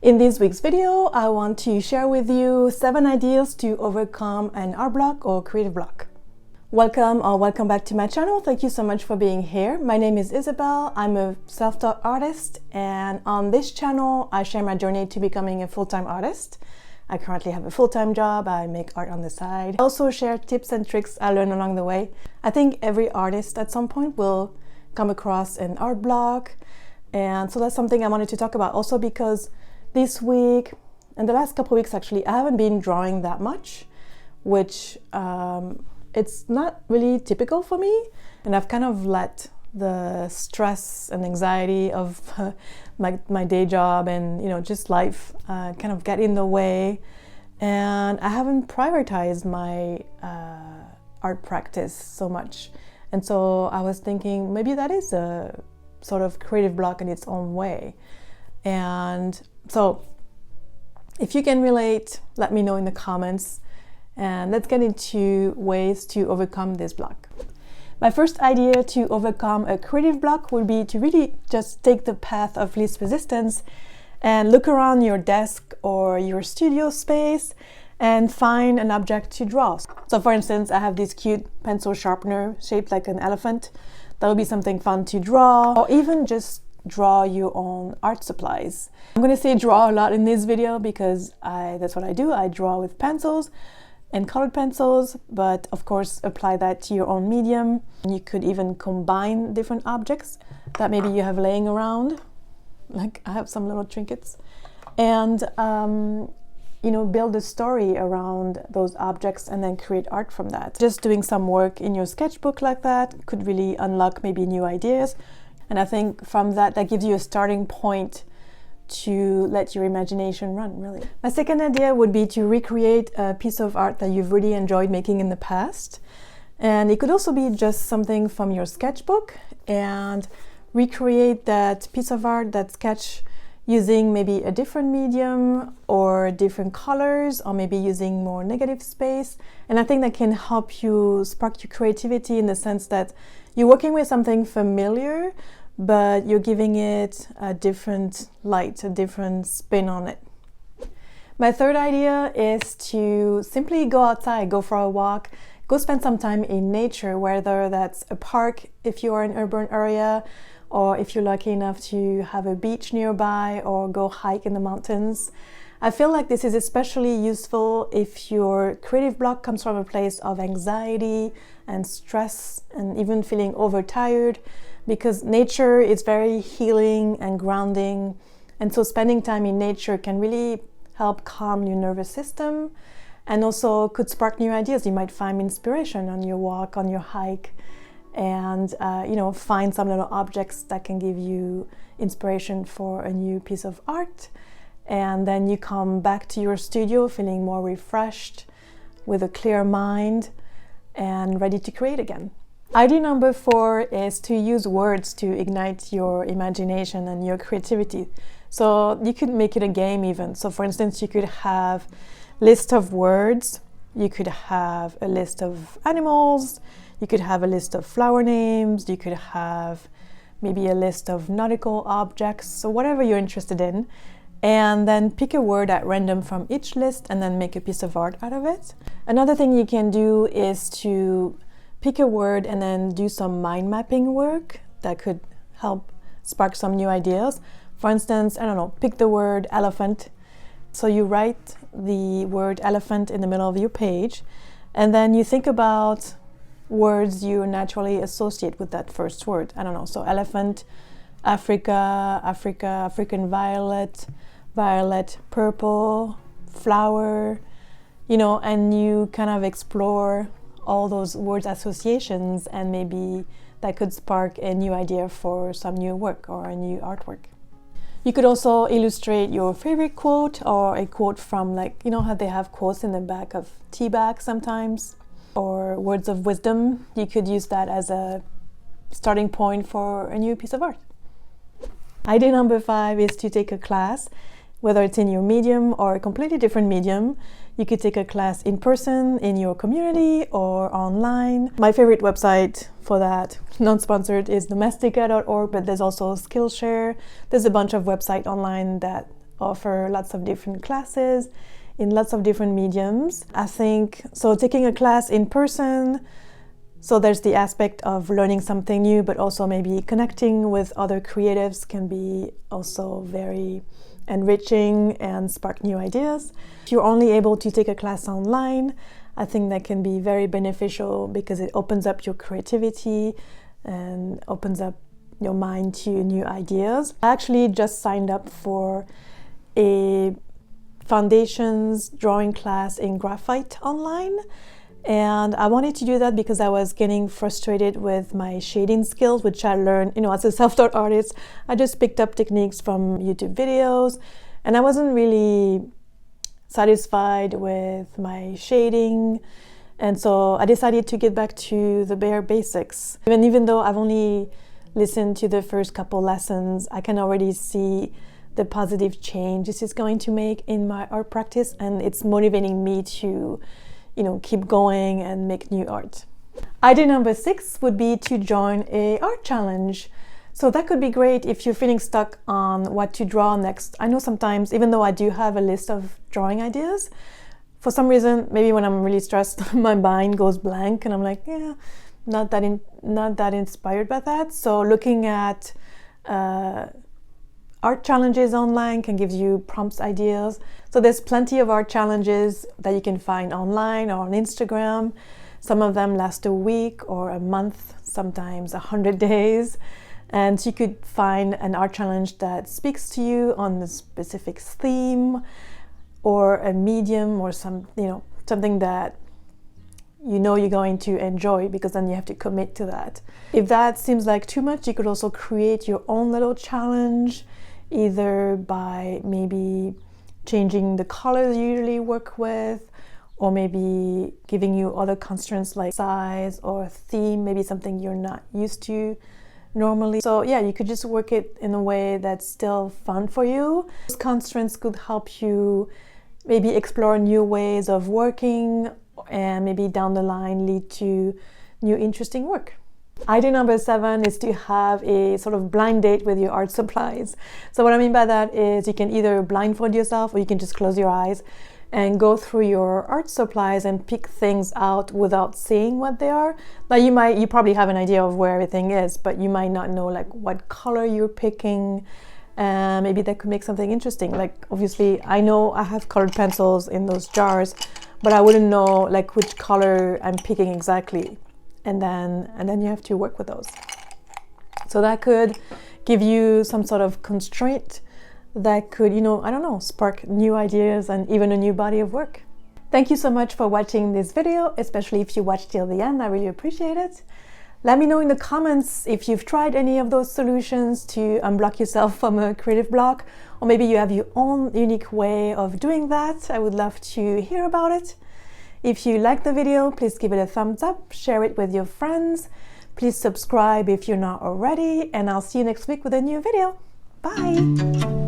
In this week's video, I want to share with you 7 ideas to overcome an art block or creative block. Welcome back to my channel. Thank you so much for being here. My name is Isabel. I'm a self-taught artist, and on this channel, I share my journey to becoming a full-time artist. I currently have a full-time job. I make art on the side. I also share tips and tricks I learned along the way. I think every artist at some point will come across an art block, and so that's something I wanted to talk about also because this week and the last couple of weeks actually I haven't been drawing that much, which it's not really typical for me, and I've kind of let the stress and anxiety of my day job and just life kind of get in the way, and I haven't prioritized my art practice so much. And so I was thinking maybe that is a sort of creative block in its own way. And so if you can relate, let me know in the comments, and let's get into ways to overcome this block. My first idea to overcome a creative block would be to really just take the path of least resistance and look around your desk or your studio space and find an object to draw. So for instance, I have this cute pencil sharpener shaped like an elephant. That would be something fun to draw, or even just draw your own art supplies. I'm going to say draw a lot in this video because that's what I do. I draw with pencils and colored pencils, but of course apply that to your own medium. You could even combine different objects that maybe you have laying around, like I have some little trinkets, and build a story around those objects and then create art from that. Just doing some work in your sketchbook like that could really unlock maybe new ideas. And I think from that gives you a starting point to let your imagination run, really. My second idea would be to recreate a piece of art that you've really enjoyed making in the past. And it could also be just something from your sketchbook, and recreate that piece of art, that sketch, using maybe a different medium or different colors, or maybe using more negative space. And I think that can help you spark your creativity in the sense that you're working with something familiar, but you're giving it a different light, a different spin on it. My third idea is to simply go outside, go for a walk, go spend some time in nature, whether that's a park if you are in an urban area, or if you're lucky enough to have a beach nearby, or go hike in the mountains. I feel like this is especially useful if your creative block comes from a place of anxiety and stress and even feeling overtired, because nature is very healing and grounding. And so spending time in nature can really help calm your nervous system, and also could spark new ideas. You might find inspiration on your walk, on your hike, and find some little objects that can give you inspiration for a new piece of art. And then you come back to your studio feeling more refreshed, with a clear mind, and ready to create again. Idea number 4 is to use words to ignite your imagination and your creativity. So you could make it a game even. So for instance, you could have a list of words, you could have a list of animals, you could have a list of flower names, you could have maybe a list of nautical objects, so whatever you're interested in. And then pick a word at random from each list and then make a piece of art out of it. Another thing you can do is to pick a word and then do some mind mapping work that could help spark some new ideas. For instance, I don't know, pick the word elephant. So you write the word elephant in the middle of your page, and then you think about words you naturally associate with that first word. I don't know, so elephant, Africa, African violet, purple, flower, and you kind of explore all those words associations, and maybe that could spark a new idea for some new work or a new artwork. You could also illustrate your favorite quote, or a quote from, like, how they have quotes in the back of tea bags sometimes, or words of wisdom. You could use that as a starting point for a new piece of art. Idea number 5 is to take a class, whether it's in your medium or a completely different medium. You could take a class in person, in your community, or online. My favorite website for that, non-sponsored, is domestika.org, but there's also Skillshare. There's a bunch of websites online that offer lots of different classes in lots of different mediums. I think, so taking a class in person, so there's the aspect of learning something new, but also maybe connecting with other creatives can be also very enriching and spark new ideas. If you're only able to take a class online, I think that can be very beneficial because it opens up your creativity and opens up your mind to new ideas. I actually just signed up for a foundations drawing class in graphite online. And I wanted to do that because I was getting frustrated with my shading skills, which I learned, as a self-taught artist. I just picked up techniques from YouTube videos, and I wasn't really satisfied with my shading. And so I decided to get back to the bare basics. Even though I've only listened to the first couple lessons, I can already see the positive change this is going to make in my art practice, and it's motivating me to keep going and make new art. Idea number 6 would be to join a art challenge. So that could be great if you're feeling stuck on what to draw next. I know sometimes, even though I do have a list of drawing ideas, for some reason, maybe when I'm really stressed, my mind goes blank and I'm like, not that inspired by that. So looking at art challenges online can give you prompts, ideas. So there's plenty of art challenges that you can find online or on Instagram. Some of them last a week or a month, sometimes 100 days. And so you could find an art challenge that speaks to you on a specific theme or a medium or something that you're going to enjoy, because then you have to commit to that. If that seems like too much, you could also create your own little challenge, either by maybe changing the colors you usually work with, or maybe giving you other constraints like size or theme, maybe something you're not used to normally. So yeah, you could just work it in a way that's still fun for you. Those constraints could help you maybe explore new ways of working, and maybe down the line lead to new interesting work. Idea number 7 is to have a sort of blind date with your art supplies. So what I mean by that is you can either blindfold yourself, or you can just close your eyes and go through your art supplies and pick things out without seeing what they are. Like you probably have an idea of where everything is, but you might not know like what color you're picking. Maybe that could make something interesting. Like obviously I know I have colored pencils in those jars, but I wouldn't know like which color I'm picking exactly. And then you have to work with those. So that could give you some sort of constraint that could, spark new ideas and even a new body of work. Thank you so much for watching this video, especially if you watched till the end. I really appreciate it. Let me know in the comments if you've tried any of those solutions to unblock yourself from a creative block, or maybe you have your own unique way of doing that. I would love to hear about it. If you liked the video, please give it a thumbs up, share it with your friends. Please subscribe if you're not already, and I'll see you next week with a new video. Bye!